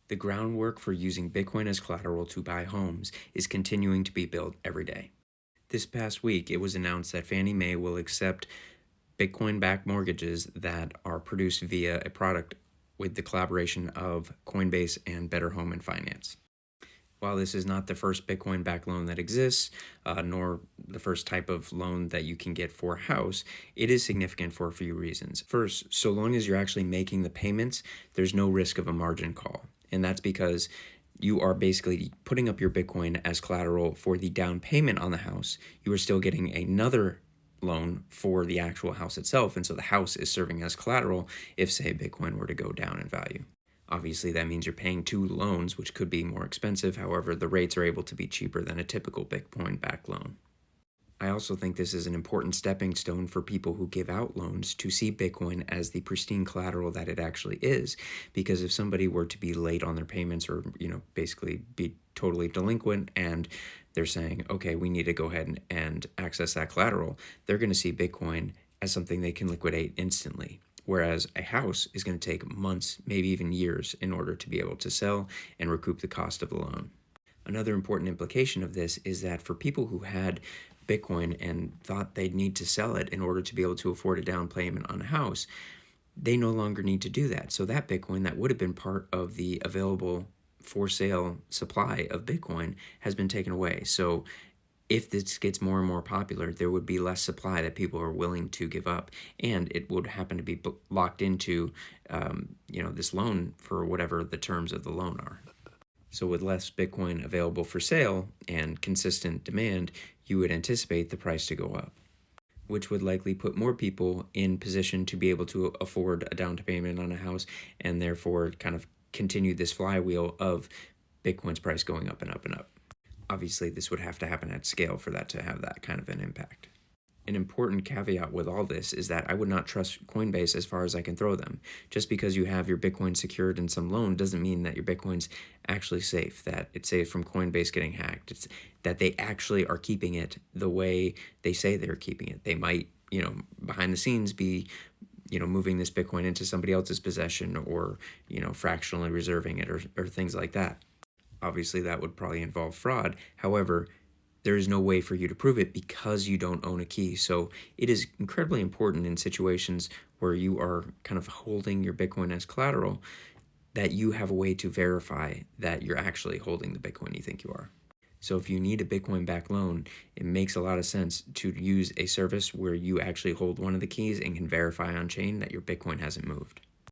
The groundwork for using Bitcoin as collateral to buy homes is continuing to be built every day. This past week, it was announced that Fannie Mae will accept Bitcoin-backed mortgages that are produced via a product with the collaboration of Coinbase and Better Home and Finance. While this is not the first Bitcoin-backed loan that exists, nor the first type of loan that you can get for a house, it is significant for a few reasons. First, so long as you're actually making the payments, there's no risk of a margin call. And that's because you are basically putting up your Bitcoin as collateral for the down payment on the house. You are still getting another loan for the actual house itself, and so the house is serving as collateral if, say, Bitcoin were to go down in value. Obviously, that means you're paying two loans, which could be more expensive. However, the rates are able to be cheaper than a typical Bitcoin-backed loan. I also think this is an important stepping stone for people who give out loans to see Bitcoin as the pristine collateral that it actually is. Because if somebody were to be late on their payments or, basically be totally delinquent and they're saying, okay, we need to go ahead and access that collateral, they're going to see Bitcoin as something they can liquidate instantly. Whereas a house is going to take months, maybe even years, in order to be able to sell and recoup the cost of the loan. Another important implication of this is that for people who had Bitcoin and thought they'd need to sell it in order to be able to afford a down payment on a house, they no longer need to do that. So that Bitcoin that would have been part of the available for sale supply of Bitcoin has been taken away. So if this gets more and more popular, there would be less supply that people are willing to give up, and it would happen to be locked into, this loan for whatever the terms of the loan are. So with less Bitcoin available for sale and consistent demand, you would anticipate the price to go up, which would likely put more people in position to be able to afford a down payment on a house and therefore kind of continue this flywheel of Bitcoin's price going up and up and up. Obviously, this would have to happen at scale for that to have that kind of an impact. An important caveat with all this is that I would not trust Coinbase as far as I can throw them. Just because you have your Bitcoin secured in some loan doesn't mean that your Bitcoin's actually safe, that it's safe from Coinbase getting hacked. It's that they actually are keeping it the way they say they're keeping it. They might, behind the scenes be moving this Bitcoin into somebody else's possession or, fractionally reserving it or things like that. Obviously, that would probably involve fraud. However, there is no way for you to prove it because you don't own a key. So it is incredibly important in situations where you are kind of holding your Bitcoin as collateral that you have a way to verify that you're actually holding the Bitcoin you think you are. So if you need a Bitcoin-backed loan, it makes a lot of sense to use a service where you actually hold one of the keys and can verify on chain that your Bitcoin hasn't moved.